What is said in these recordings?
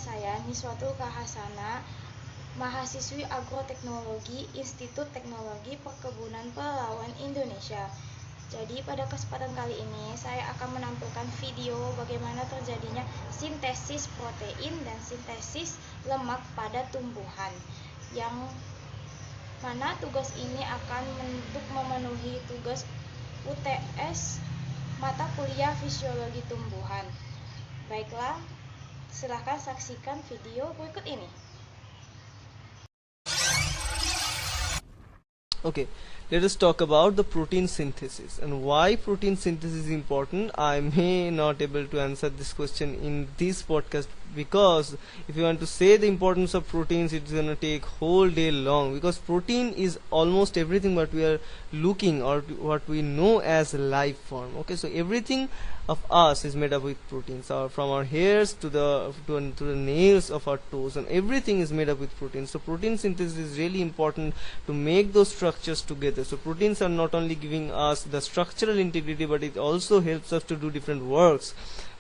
saya Niswatul Khasanah, mahasiswi Agroteknologi Institut Teknologi Perkebunan Pelawan Indonesia. Jadi pada kesempatan kali ini saya akan menampilkan video bagaimana terjadinya sintesis protein dan sintesis lemak pada tumbuhan, yang mana tugas ini akan untuk memenuhi tugas UTS mata kuliah Fisiologi Tumbuhan. Baiklah, silahkan saksikan video berikut ini. Okay, let us talk about the protein synthesis and why protein synthesis is important. I may not able to answer this question in this podcast, because if you want to say the importance of proteins, it's gonna take whole day long, because protein is almost everything what we are looking or what we know as life form. Okay, so everything of us is made up with proteins, from our hairs to the nails of our toes, and everything is made up with proteins. So protein synthesis is really important to make those structures together. So proteins are not only giving us the structural integrity, but it also helps us to do different works,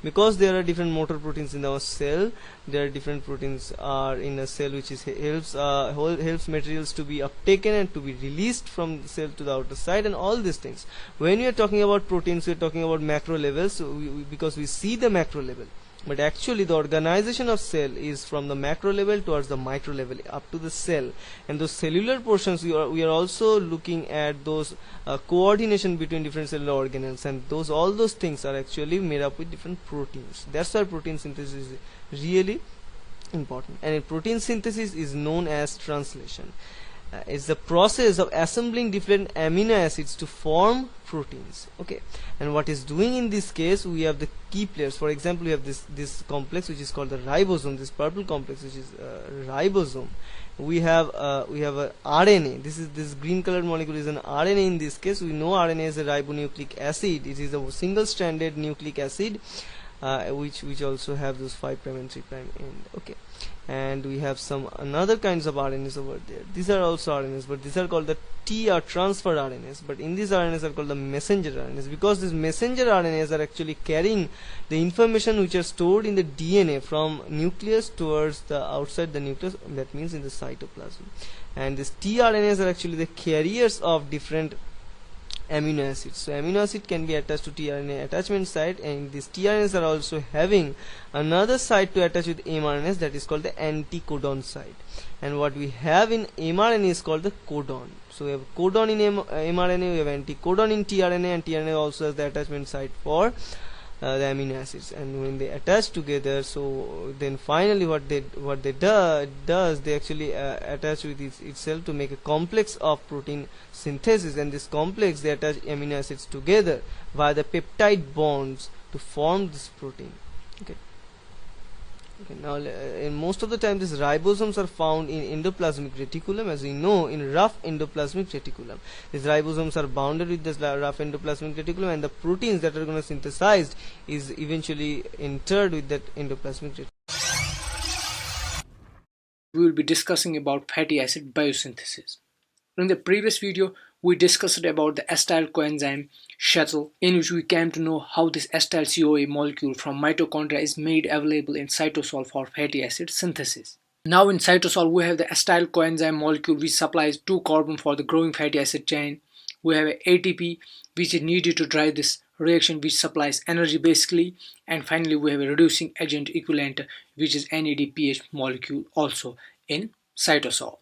because there are different motor proteins in our cell. There are different proteins are in a cell which is helps materials to be uptaken and to be released from the cell to the outer side, and all these things. When we are talking about proteins, we are talking about macro levels, so because we see the macro level, but actually the organization of cell is from the macro level towards the micro level up to the cell, and those cellular portions we are also looking at those coordination between different cellular organelles, and all those things are actually made up with different proteins. That's why protein synthesis is really important. And in protein synthesis is known as translation. It's the process of assembling different amino acids to form proteins. Okay, and what is doing in this case, we have the key players. For example, we have this complex which is called the ribosome, this purple complex which is ribosome. We have a RNA. This green colored molecule is an RNA. In this case, we know RNA is a ribonucleic acid. It is a single stranded nucleic acid, which also have those 5' and 3' end. Okay, and we have some another kinds of RNAs over there. These are also RNAs, but these are called the T or transfer RNAs. But in these RNAs are called the messenger RNAs, because these messenger RNAs are actually carrying the information which are stored in the DNA from nucleus towards the outside the nucleus, that means in the cytoplasm. And these tRNAs are actually the carriers of different amino acids. So amino acid can be attached to tRNA attachment site, and these tRNAs are also having another site to attach with mRNAs, that is called the anticodon site. And what we have in mRNA is called the codon. So we have codon in mRNA, we have anticodon in tRNA, and tRNA also has the attachment site for the amino acids. And when they attach together, so then finally what they does they actually attach with itself to make a complex of protein synthesis, and this complex they attach amino acids together via the peptide bonds to form this protein. Okay, now in most of the time these ribosomes are found in endoplasmic reticulum. As we know, in rough endoplasmic reticulum, these ribosomes are bounded with this rough endoplasmic reticulum, and the proteins that are going to synthesized is eventually entered with that endoplasmic reticulum. We will be discussing about fatty acid biosynthesis. In the previous video, we discussed about the acetyl coenzyme shuttle, in which we came to know how this acetyl CoA molecule from mitochondria is made available in cytosol for fatty acid synthesis. Now in cytosol, we have the acetyl coenzyme molecule which supplies 2 carbon for the growing fatty acid chain. We have ATP which is needed to drive this reaction, which supplies energy basically, and finally we have a reducing agent equivalent which is NADPH molecule also in cytosol.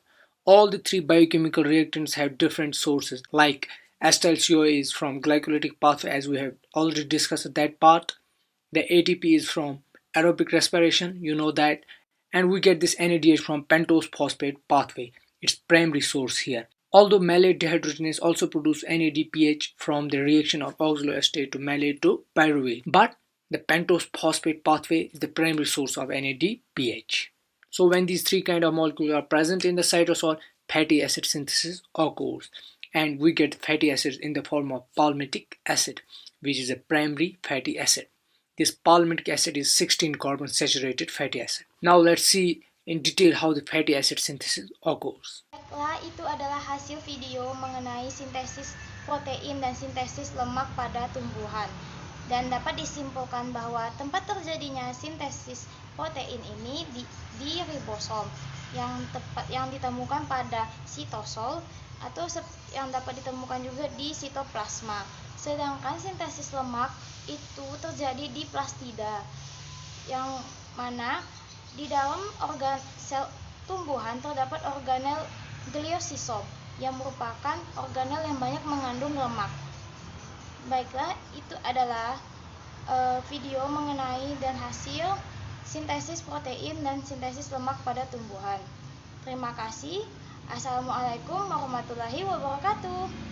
All the 3 biochemical reactants have different sources, like acetyl CoA is from glycolytic pathway, as we have already discussed that part. The ATP is from aerobic respiration, you know that, and we get this NADH from pentose phosphate pathway, its primary source here. Although malate dehydrogenase also produce NADPH from the reaction of oxaloacetate to malate to pyruvate, but the pentose phosphate pathway is the primary source of NADPH. So when these 3 kind of molecules are present in the cytosol, fatty acid synthesis occurs, and we get fatty acids in the form of palmitic acid, which is a primary fatty acid. This palmitic acid is 16 carbon saturated fatty acid. Now let's see in detail how the fatty acid synthesis occurs. Itu adalah hasil video mengenai sintesis protein dan sintesis lemak pada tumbuhan. Dan dapat disimpulkan bahwa tempat terjadinya sintesis protein ini di ribosom yang ditemukan pada sitosol atau yang dapat ditemukan juga di sitoplasma. Sedangkan sintesis lemak itu terjadi di plastida, yang mana di dalam organ sel tumbuhan terdapat organel gliosisom yang merupakan organel yang banyak mengandung lemak. Baiklah, itu adalah video mengenai dan hasil sintesis protein dan sintesis lemak pada tumbuhan. Terima kasih. Assalamualaikum warahmatullahi wabarakatuh.